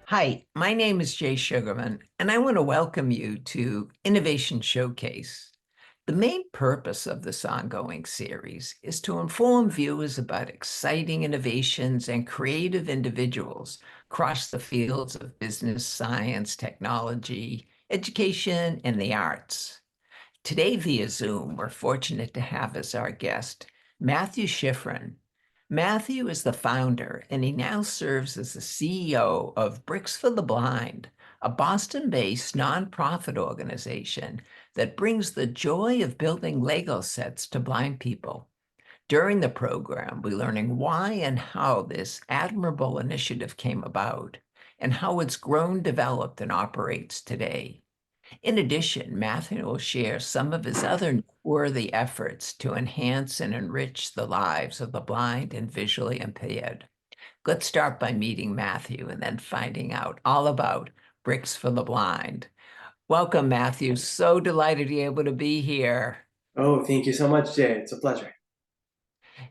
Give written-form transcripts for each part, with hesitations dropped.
Hi, my name is Jay Sugarman, and I want to welcome you to Innovation Showcase. The main purpose of this ongoing series is to inform viewers about exciting innovations and creative individuals across the fields of business, science, technology, education, and the arts. Today, via Zoom, we're fortunate to have as our guest Matthew Shifrin. Matthew is the founder, and he now serves as the CEO of Bricks for the Blind, a Boston-based nonprofit organization that brings the joy of building Lego sets to blind people. During the program, we're learning why and how this admirable initiative came about and how it's grown, developed, and operates today. In addition, Matthew will share some of his other worthy efforts to enhance and enrich the lives of the blind and visually impaired. Let's start by meeting Matthew and then finding out all about Bricks for the Blind. Welcome, Matthew. So delighted to be able to be here. Oh, thank you so much, Jay. It's a pleasure.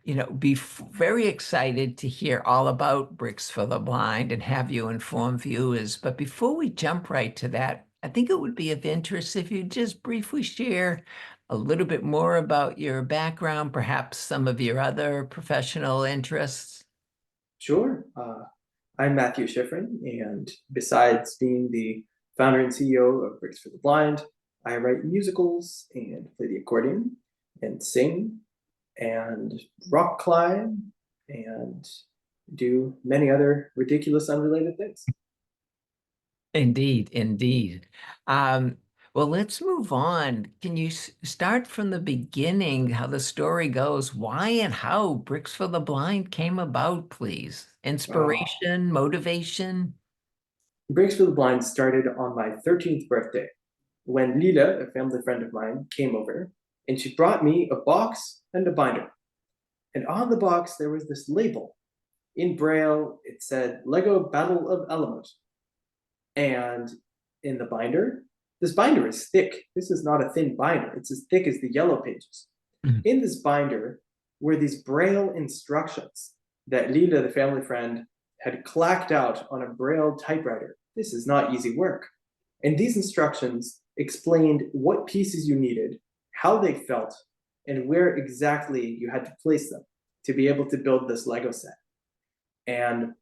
Very excited to hear all about Bricks for the Blind and have you inform viewers. But before we jump right to that, I think it would be of interest if you just briefly share a little bit more about your background, perhaps some of your other professional interests. Sure. I'm Matthew Shifrin, and besides being the founder and CEO of Bricks for the Blind, I write musicals and play the accordion and sing and rock climb and do many other ridiculous, unrelated things. Indeed, indeed. Um, well, let's move on. Can you start from the beginning, how the story goes, why and how Bricks for the Blind came about, please? Oh, Inspiration, motivation? Bricks for the Blind started on my 13th birthday when Lila, a family friend of mine, came over and she brought me a box and a binder. And on the box, there was this label. In Braille, it said Lego Battle of Alamos. And in the binder, this binder is thick. This is not a thin binder, it's as thick as the yellow pages. Mhm. In this binder were these Braille instructions that Lila, the family friend, had clacked out on a Braille typewriter. This is not easy work. And these instructions explained what pieces you needed, how they felt, and where exactly you had to place them to be able to build this Lego set. And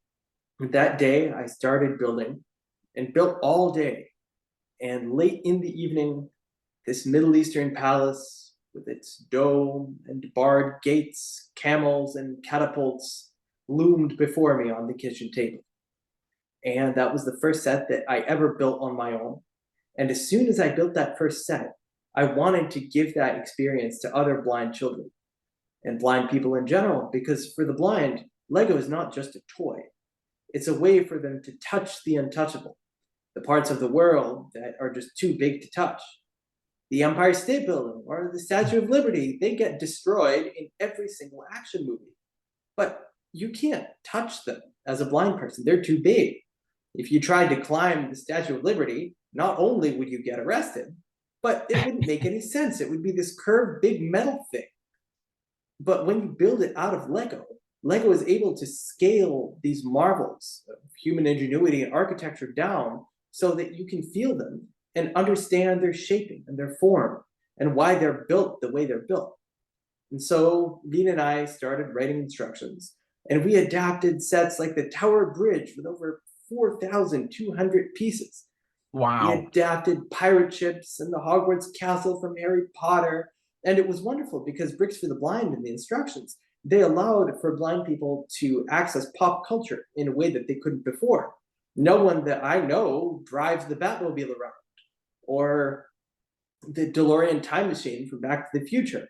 that day, I started building and built all day. And late in the evening, this Middle Eastern palace with its dome and barred gates, camels, and catapults loomed before me on the kitchen table. And that was the first set that I ever built on my own. And as soon as I built that first set, I wanted to give that experience to other blind children and blind people in general, because for the blind, Lego is not just a toy. It's a way for them to touch the untouchable, the parts of the world that are just too big to touch. The Empire State Building or the Statue of Liberty, they get destroyed in every single action movie. But you can't touch them as a blind person, they're too big. If you tried to climb the Statue of Liberty, not only would you get arrested, but it wouldn't make any sense. It would be this curved big metal thing. But when you build it out of Lego, Lego is able to scale these marvels of human ingenuity and architecture down so that you can feel them and understand their shaping and their form and why they're built the way they're built. And so Lena and I started writing instructions, and we adapted sets like the Tower Bridge with over 4,200 pieces. We Wow. adapted pirate ships and the Hogwarts castle from Harry Potter. And it was wonderful because Bricks for the Blind and the instructions, they allowed for blind people to access pop culture in a way that they couldn't before. No one that I know drives the Batmobile around or the DeLorean time machine from Back to the Future.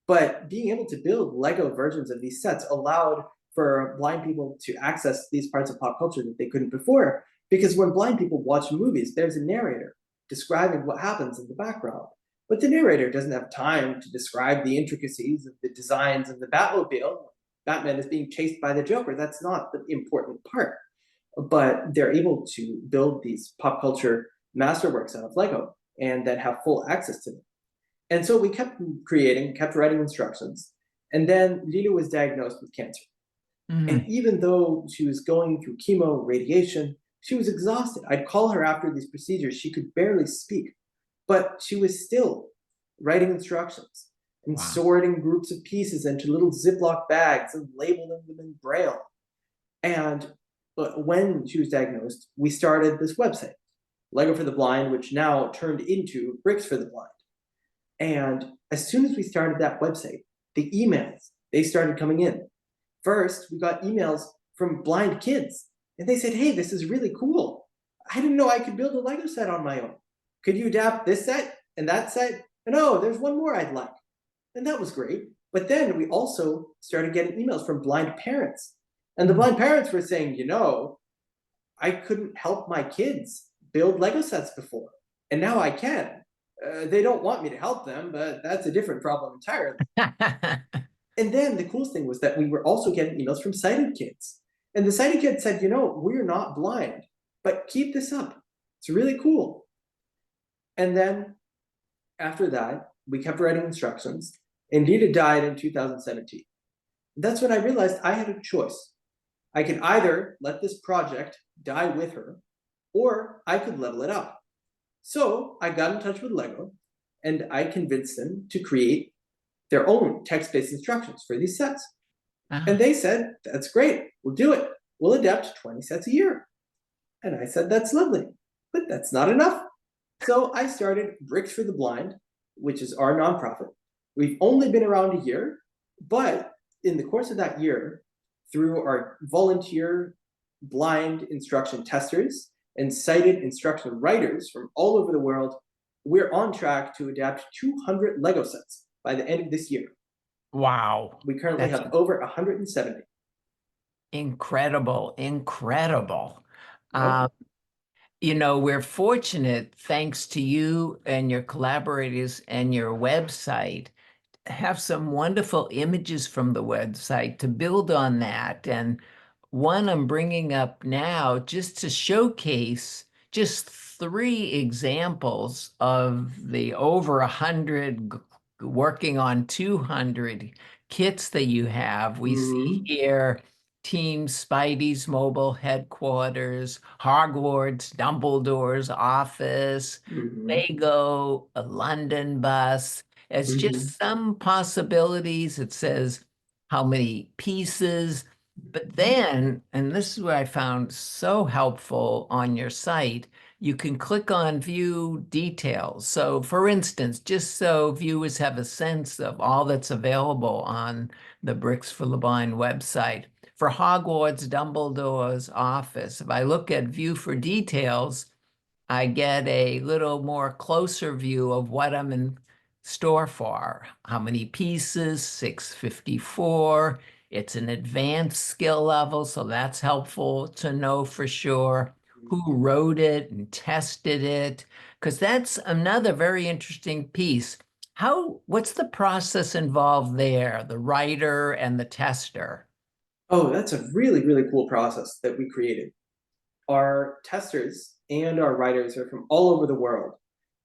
But being able to build Lego versions of these sets allowed for blind people to access these parts of pop culture that they couldn't before. Because when blind people watch movies, there's a narrator describing what happens in the background. But the narrator doesn't have time to describe the intricacies of the designs of the Batmobile. Batman is being chased by the Joker. That's not the important part. But they're able to build these pop culture masterworks out of Lego and then have full access to them. And so we kept creating, kept writing instructions. And then Lila was diagnosed with cancer. And Mhm. even though she was going through chemo, radiation, She was exhausted. I'd call her after these procedures. She could barely speak, but she was still writing instructions and Wow. sorting groups of pieces into little Ziploc bags and labeling them in Braille. And when she was diagnosed, we started this website, Lego for the Blind, which now turned into Bricks for the Blind. And as soon as we started that website, the emails, they started coming in. First, we got emails from blind kids, and they said, hey, this is really cool. I didn't know I could build a Lego set on my own. Could you adapt this set and that set? And oh, there's one more I'd like. And that was great. But then we also started getting emails from blind parents. And the blind parents were saying, I couldn't help my kids build Lego sets before, and now I can. They don't want me to help them, but that's a different problem entirely. And then the coolest thing was that we were also getting emails from sighted kids. And the sighted kids said, we're not blind, but keep this up. It's really cool. And then after that, we kept writing instructions. And Lita died in 2017. That's when I realized I had a choice. I could either let this project die with her, or I could level it up. So I got in touch with Lego, and I convinced them to create their own text-based instructions for these sets. And they said, that's great, we'll do it. We'll adapt 20 sets a year. And I said, that's lovely, but that's not enough. So I started Bricks for the Blind, which is our nonprofit. We've only been around a year, but in the course of that year, through our volunteer blind instruction testers and sighted instruction writers from all over the world, we're on track to adapt 200 Lego sets by the end of this year. Wow. We currently have over 170. Incredible, incredible. Yep. We're fortunate, thanks to you and your collaborators and your website, have some wonderful images from the website to build on that. And one I'm bringing up now just to showcase just 3 examples of the over 100 working on 200 kits that you have. We see here Team Spidey's mobile headquarters, Hogwarts, Dumbledore's office, Lego, a London bus. It's just some possibilities. It says how many pieces. But then, and this is what I found so helpful on your site, you can click on view details. So for instance, just so viewers have a sense of all that's available on the Bricks for the Blind website, for Hogwarts Dumbledore's office, if I look at view for details, I get a little more closer view of what I'm in store for. How many pieces? 654. It's an advanced skill level, so that's helpful to know for sure who wrote it and tested it, because that's another very interesting piece. What's the process involved there, the writer and the tester? Oh, that's a really, really cool process that we created. Our testers and our writers are from all over the world.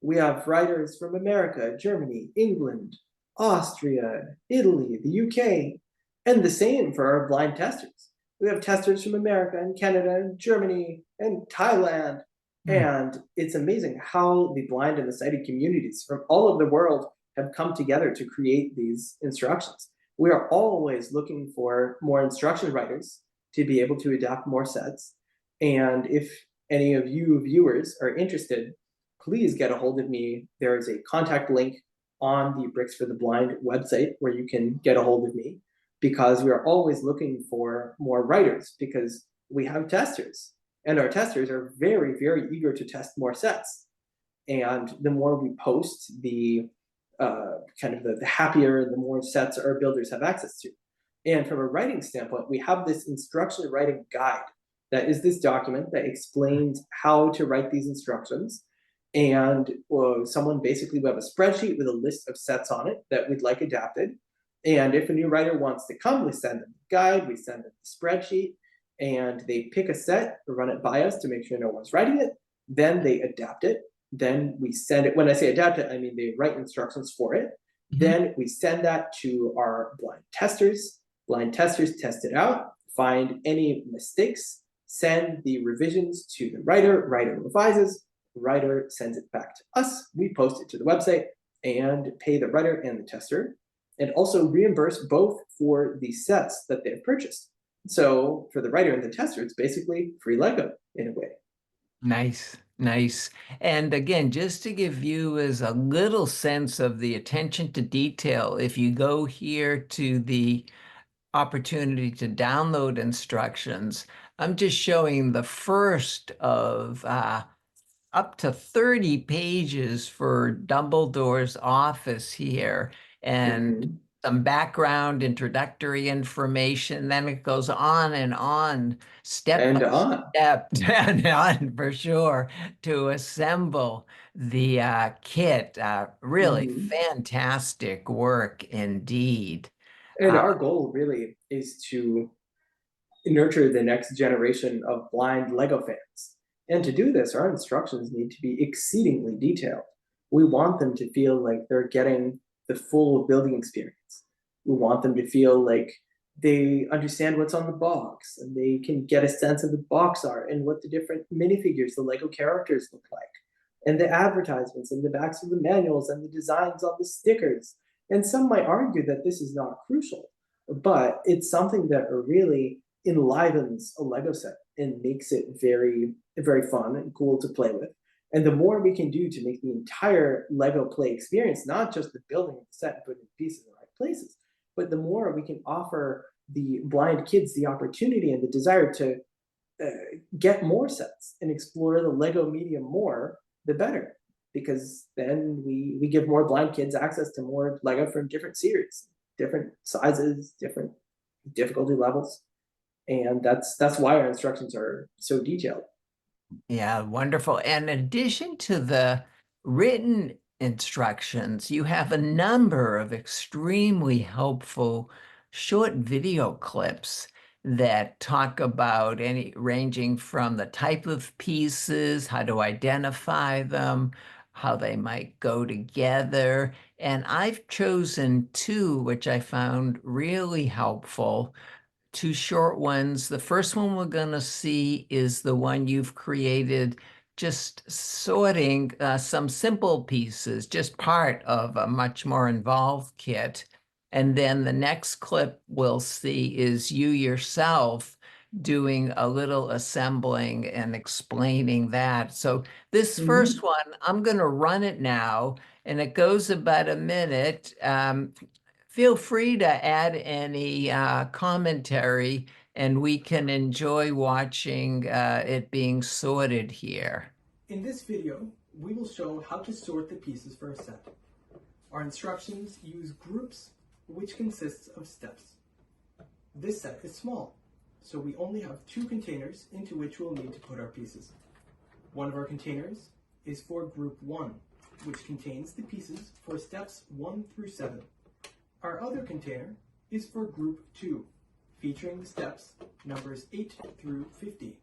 We have writers from America, Germany, England, Austria, Italy, the UK, and the same for our blind testers. We have testers from America and Canada and Germany and Thailand. And it's amazing how the blind and the sighted communities from all over the world have come together to create these instructions. We are always looking for more instruction writers to be able to adapt more sets. And if any of you viewers are interested, please get a hold of me. There is a contact link on the Bricks for the Blind website where you can get a hold of me, because we are always looking for more writers, because we have testers and our testers are very, very eager to test more sets. And the more we post, the happier, the more sets our builders have access to. And from a writing standpoint, we have this instruction writing guide that is this document that explains how to write these instructions. And we have a spreadsheet with a list of sets on it that we'd like adapted. And if a new writer wants to come, we send them the guide, we send them the spreadsheet, and they pick a set, run it by us to make sure no one's writing it. Then they adapt it. Then we send it. When I say adapt it, I mean they write instructions for it. Then we send that to our blind testers. Blind testers test it out, find any mistakes, send the revisions to the writer, writer revises, writer sends it back to us, we post it to the website and pay the writer and the tester, and also reimburse both for the sets that they've purchased. So for the writer and the tester, it's basically free Lego in a way. Nice, nice. And again, just to give viewers a little sense of the attention to detail, if you go here to the opportunity to download instructions, I'm just showing the first of up to 30 pages for Dumbledore's office here, and Mhm. some background introductory information. Then it goes on, step by And on. step, and on for sure, to assemble the kit. Really Mhm. fantastic work indeed. And our goal really is to nurture the next generation of blind Lego fans. And to do this, our instructions need to be exceedingly detailed. We want them to feel like they're getting the full building experience. We want them to feel like they understand what's on the box and they can get a sense of the box art and what the different minifigures, the Lego characters look like, and the advertisements and the backs of the manuals and the designs on the stickers. And some might argue that this is not crucial, but it's something that really enlivens a Lego set and makes it very, very fun and cool to play with. And the more we can do to make the entire Lego play experience, not just the building of the set and putting the pieces in the right places, but the more we can offer the blind kids the opportunity and the desire to uh, get more sets and explore the Lego medium more, the better. Because then we give more blind kids access to more Lego from different series, different sizes, different difficulty levels, and that's why our instructions are so detailed. Yeah, wonderful. And in addition to the written instructions, you have a number of extremely helpful short video clips that talk about any ranging from the type of pieces, how to identify them, how they might go together. And I've chosen two, which I found really helpful, two short ones. The first one we're going to see is the one you've created, just sorting some simple pieces, just part of a much more involved kit. And then the next clip we'll see is you yourself doing a little assembling and explaining that. So this first Mhm. one, I'm going to run it now, and it goes about a minute. Feel free to add any commentary, and we can enjoy watching it being sorted here. In this video, we will show how to sort the pieces for a set. Our instructions use groups, which consists of steps. This set is small, so we only have two containers into which we'll need to put our pieces. One of our containers is for group 1, which contains the pieces for steps 1 through 7. Our other container is for group 2, featuring the steps numbers 8 through 50.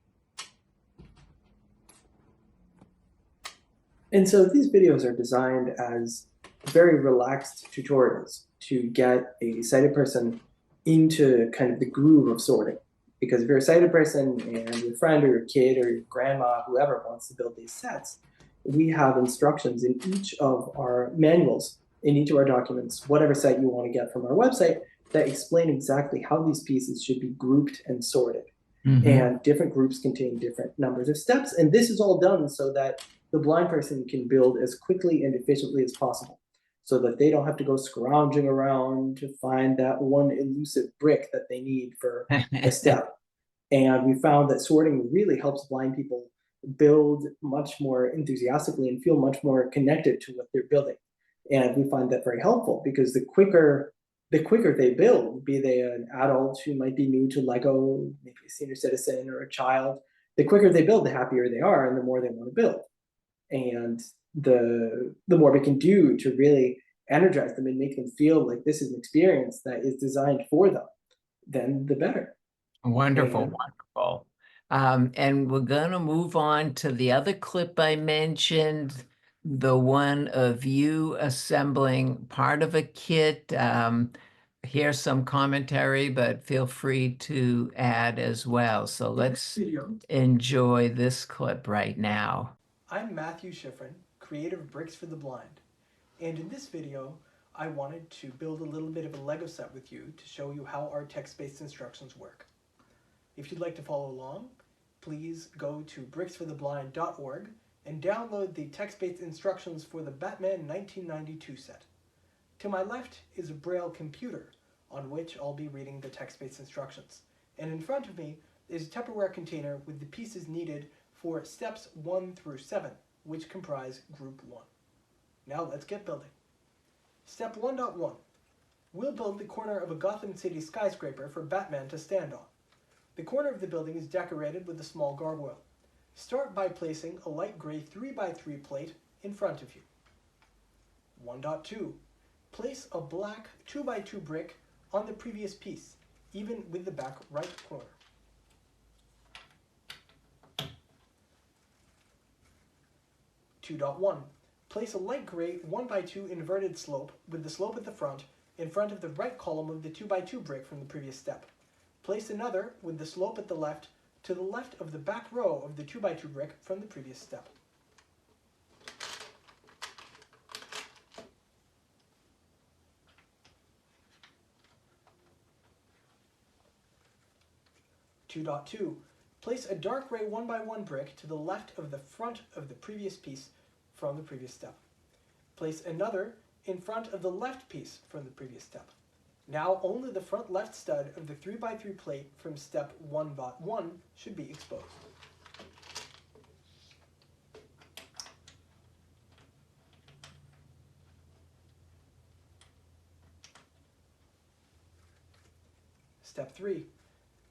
And so these videos are designed as very relaxed tutorials to get a sighted person into kind of the groove of sorting. Because if you're a sighted person and your friend or your kid or your grandma, whoever wants to build these sets, we have instructions in each of our manuals, in each of our documents, whatever set you want to get from our website, that explain exactly how these pieces should be grouped and sorted. And different groups contain different numbers of steps. And this is all done so that the blind person can build as quickly and efficiently as possible, so that they don't have to go scrounging around to find that one elusive brick that they need for a step. And we found that sorting really helps blind people build much more enthusiastically and feel much more connected to what they're building. And we find that very helpful because the quicker they build, be they an adult who might be new to Lego, maybe a senior citizen or a child, the quicker they build, the happier they are and the more they want to build. And the more we can do to really energize them and make them feel like this is an experience that is designed for them, then the better. Wonderful, And wonderful. And we're going to move on to the other clip I mentioned, the one of you assembling part of a kit. hear some commentary, but feel free to add as well. So let's enjoy this clip right now. I'm Matthew Shifrin, creator of Bricks for the Blind, and in this video I wanted to build a little bit of a Lego set with you to show you how our text-based instructions work. If you'd like to follow along, please go to bricksfortheblind.org and download the text-based instructions for the Batman 1992 set. To my left is a Braille computer on which I'll be reading the text-based instructions, and in front of me is a Tupperware container with the pieces needed for steps 1 through 7, which comprise Group 1. Now let's get building. Step 1.1. We'll build the corner of a Gotham City skyscraper for Batman to stand on. The corner of the building is decorated with a small gargoyle. Start by placing a light gray 3x3 plate in front of you. 1.2. Place a black 2x2 brick on the previous piece, even with the back right corner. 2.1. Place a light gray 1x2 inverted slope with the slope at the front in front of the right column of the 2x2 brick from the previous step. Place another with the slope at the left to the left of the back row of the 2x2 brick from the previous step. Two. Place a dark gray 1x1 brick to the left of the front of the previous piece from the previous step. Place another in front of the left piece from the previous step. Now only the front left stud of the 3x3 plate from step 1.1 should be exposed. Step 3.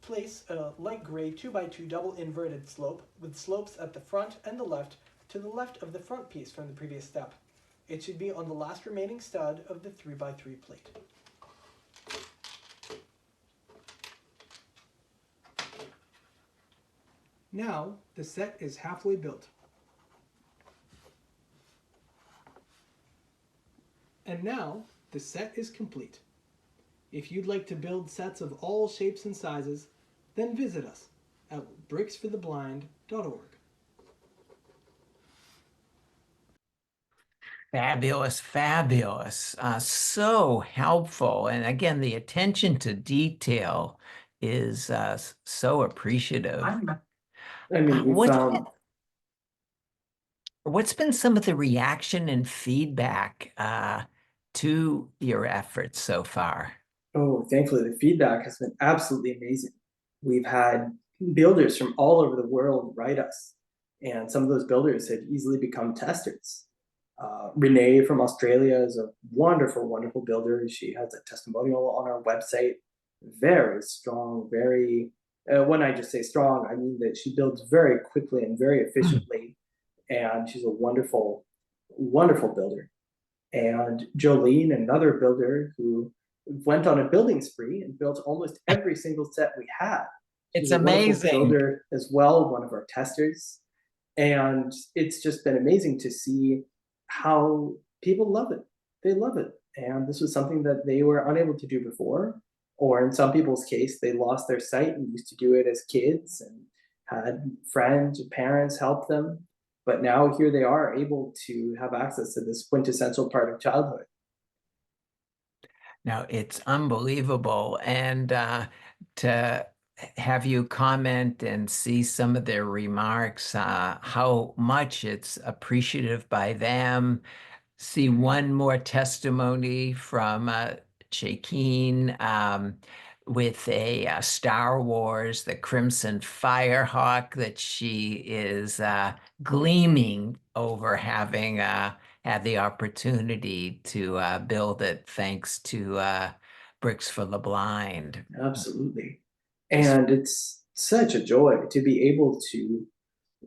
Place a light gray 2x2 double inverted slope with slopes at the front and the left to the left of the front piece from the previous step. It should be on the last remaining stud of the 3x3 plate. Now the set is halfway built. And now the set is complete. If you'd like to build sets of all shapes and sizes, then visit us at bricksfortheblind.org. Fabulous, fabulous. So helpful. And again, the attention to detail is so appreciative. I mean, we found What's been some of the reaction and feedback to your efforts so far? Oh, thankfully, the feedback has been absolutely amazing. We've had builders from all over the world write us, and some of those builders have easily become testers. Renee from Australia is a wonderful, wonderful builder. She has a testimonial on our website. Very strong, very, when I just say strong, I mean that she builds very quickly and very efficiently, and she's a wonderful, wonderful builder. And Jolene, another builder who went on a building spree and built almost every single set we had. It's She's a wonderful amazing. builder as well, one of our testers. And it's just been amazing to see how people love it. They love it. And this was something that they were unable to do before, or in some people's case, they lost their sight and used to do it as kids and had friends or parents help them. But now here they are able to have access to this quintessential part of childhood. No, it's unbelievable. And to have you comment and see some of their remarks, how much it's appreciative by them. See one more testimony from Shakeen with a Star Wars, the Crimson Firehawk, that she is gleaming over having had the opportunity to build it thanks to Bricks for the Blind. Absolutely. And it's such a joy to be able to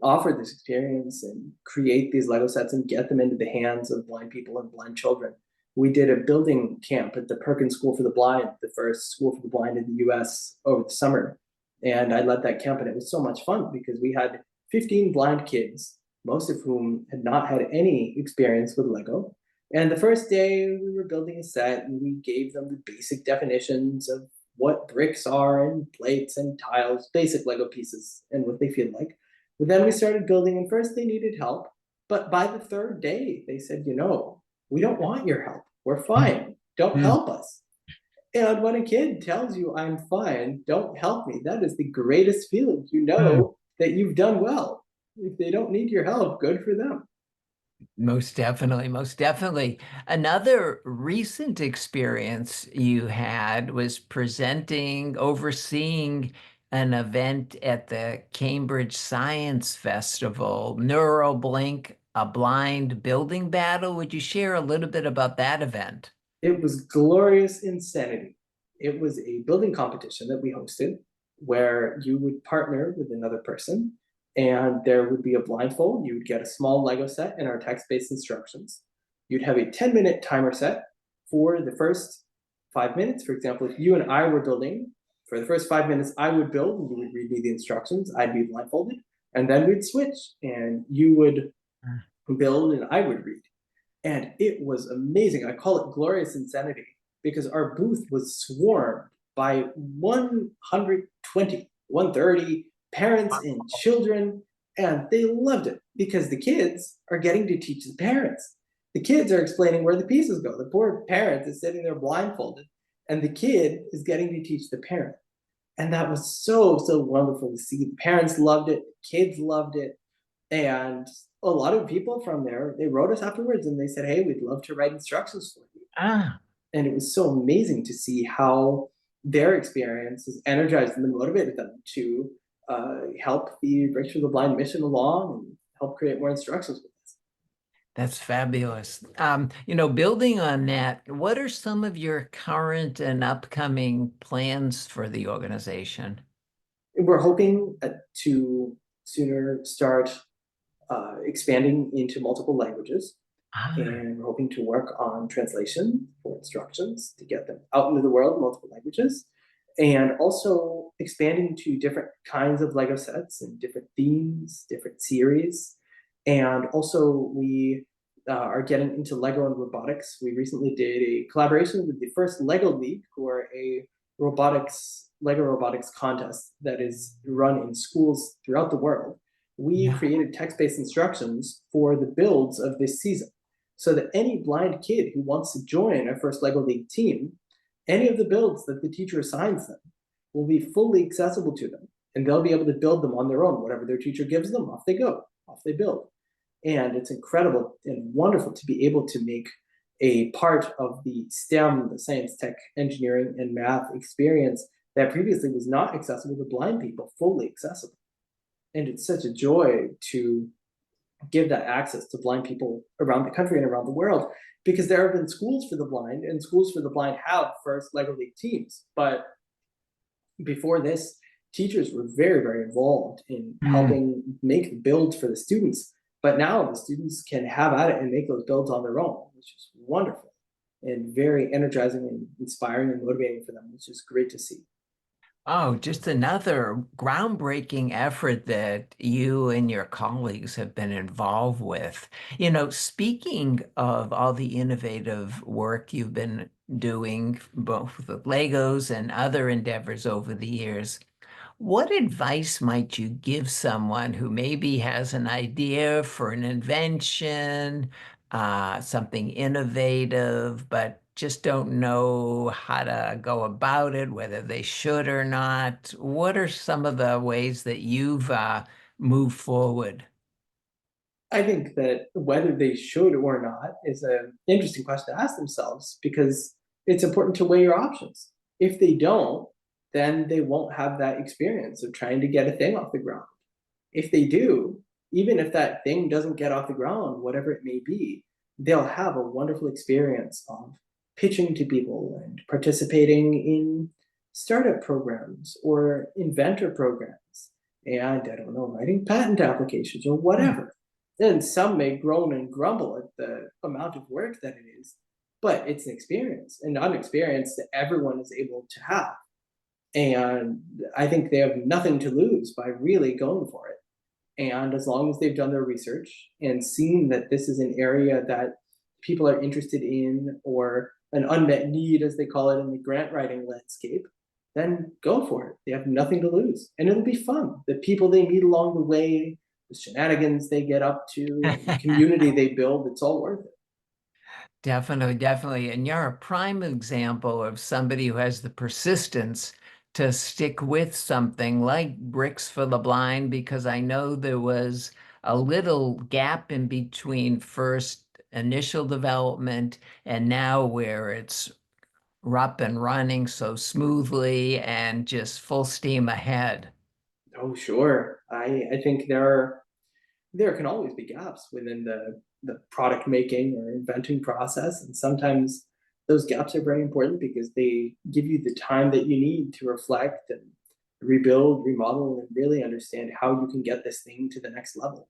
offer this experience and create these Lego sets and get them into the hands of blind people and blind children. We did a building camp at the Perkins School for the Blind, the first school for the blind in the US over the summer. And I led that camp, and it was so much fun because we had 15 blind kids, most of whom had not had any experience with Lego. And the first day we were building a set and we gave them the basic definitions of what bricks are and plates and tiles, basic Lego pieces and what they feel like. But then we started building and first they needed help. But by the third day, they said, we don't want your help. We're fine. Don't Mm. help us. And when a kid tells you, I'm fine, don't help me, that is the greatest feeling. You know that you've done well. If they don't need your help, good for them. Most definitely, most definitely. Another recent experience you had was overseeing an event at the Cambridge Science Festival, NeuroBlink, a blind building battle. Would you share a little bit about that event? It was glorious insanity. It was a building competition that we hosted where you would partner with another person and there would be a blindfold. You would get a small Lego set and our text-based instructions. You'd have a 10-minute timer set for the first 5 minutes. For example, if you and I were building, for the first 5 minutes, I would build and you would read me the instructions. I'd be blindfolded. And then we'd switch and you would build and I would read. And it was amazing. I call it glorious insanity because our booth was swarmed by 120, 130 parents and children, and they loved it because the kids are getting to teach the parents. The kids are explaining where the pieces go. The poor parent is sitting there blindfolded, and the kid is getting to teach the parent. And that was so, so wonderful to see. The parents loved it, the kids loved it, and a lot of people from there, they wrote us afterwards and they said, hey, we'd love to write instructions for you. Ah, And it was so amazing to see how their experience has energized them and motivated them to help the Breakthrough the Blind mission along and help create more instructions with us. that's fabulous. Building on that, what are some of your current and upcoming plans for the organization? We're hoping to sooner start expanding into multiple languages. Ah, And we're hoping to work on translation for instructions to get them out into the world in multiple languages. And also expanding to different kinds of Lego sets and different themes, different series. And also we are getting into Lego and robotics. We recently did a collaboration with the first Lego League, who are a Lego robotics contest that is run in schools throughout the world. We created text-based instructions for the builds of this season so that any blind kid who wants to join our first Lego League team, any of the builds that the teacher assigns them will be fully accessible to them, and they'll be able to build them on their own. Whatever their teacher gives them, off they go, off they build. And it's incredible and wonderful to be able to make a part of the STEM, the science, tech, engineering, and math experience that previously was not accessible to blind people, fully accessible. And it's such a joy to give that access to blind people around the country and around the world, because there have been schools for the blind, and schools for the blind have first Lego League teams. But before this, teachers were very, very involved in helping make builds for the students. But now the students can have at it and make those builds on their own, which is wonderful and very energizing and inspiring and motivating for them, which is great to see. Oh, just another groundbreaking effort that you and your colleagues have been involved with. Speaking of all the innovative work you've been doing, both with Legos and other endeavors over the years, what advice might you give someone who maybe has an idea for an invention, something innovative, but just don't know how to go about it, whether they should or not? What are some of the ways that you've moved forward? I think that whether they should or not is an interesting question to ask themselves, because it's important to weigh your options. If they don't, then they won't have that experience of trying to get a thing off the ground. If they do, even if that thing doesn't get off the ground, whatever it may be, they'll have a wonderful experience of pitching to people and participating in startup programs or inventor programs. And I don't know, writing patent applications or whatever. Then some may groan and grumble at the amount of work that it is, but it's an experience, and not an experience that everyone is able to have. And I think they have nothing to lose by really going for it. And as long as they've done their research and seen that this is an area that people are interested in, or an unmet need, as they call it in the grant writing landscape, then go for it. They have nothing to lose. And it'll be fun. The people they meet along the way, the shenanigans they get up to, the community they build, it's all worth it. Definitely, definitely. And you're a prime example of somebody who has the persistence to stick with something like Bricks for the Blind, because I know there was a little gap in between first initial development and now where it's up and running so smoothly and just full steam ahead. Oh, sure. I think there can always be gaps within the product making or inventing process, and sometimes those gaps are very important because they give you the time that you need to reflect and rebuild, remodel, and really understand how you can get this thing to the next level.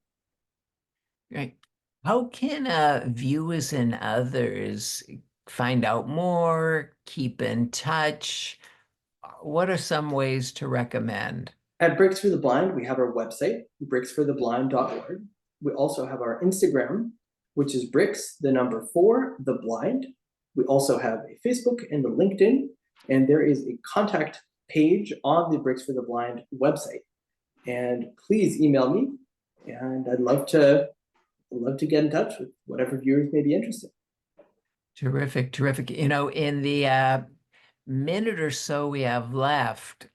Right. How can viewers and others find out more, keep in touch? What are some ways to recommend? At Bricks for the Blind, we have our website, bricksfortheblind.org. We also have our Instagram, which is bricks, the number 4, the blind. We also have a Facebook and a LinkedIn, and there is a contact page on the Bricks for the Blind website. And please email me, and I'd love to get in touch with whatever viewers may be interested. Terrific, terrific. You know, in the minute or so we have left,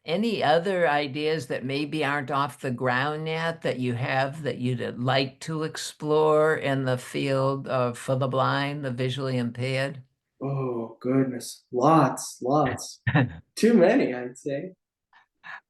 any other ideas that maybe aren't off the ground yet that you have that you'd like to explore in the field of for the blind, the visually impaired? Oh, goodness. Lots. Too many, I'd say.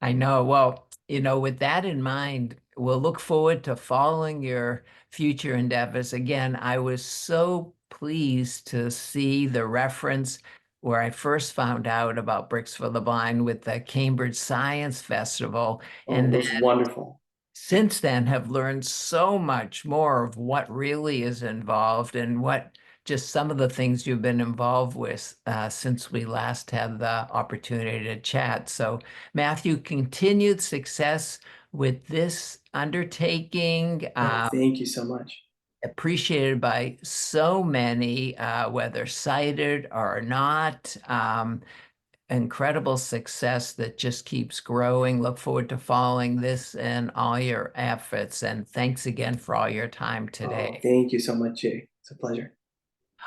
I know. Well, you know, with that in mind, we'll look forward to following your future endeavors. Again, I was so pleased to see the reference where I first found out about Bricks for the Blind with the Cambridge Science Festival. Oh, it And was wonderful. since then have learned so much more of what really is involved and what just some of the things you've been involved with since we last had the opportunity to chat. So, Matthew, continued success with this undertaking, Oh, thank you so much. appreciated by so many, whether sighted or not. Incredible success that just keeps growing. Look forward to following this and all your efforts. And thanks again for all your time Oh, today. thank you so much, Jay. It's a pleasure.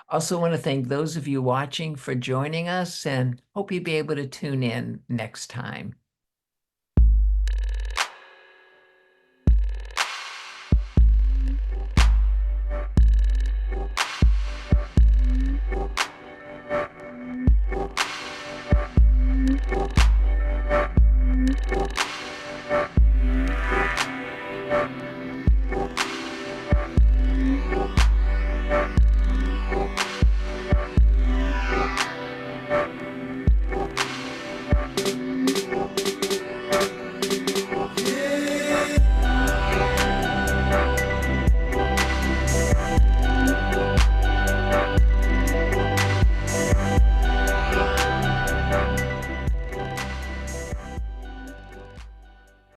Also want to thank those of you watching for joining us and hope you'll be able to tune in next time.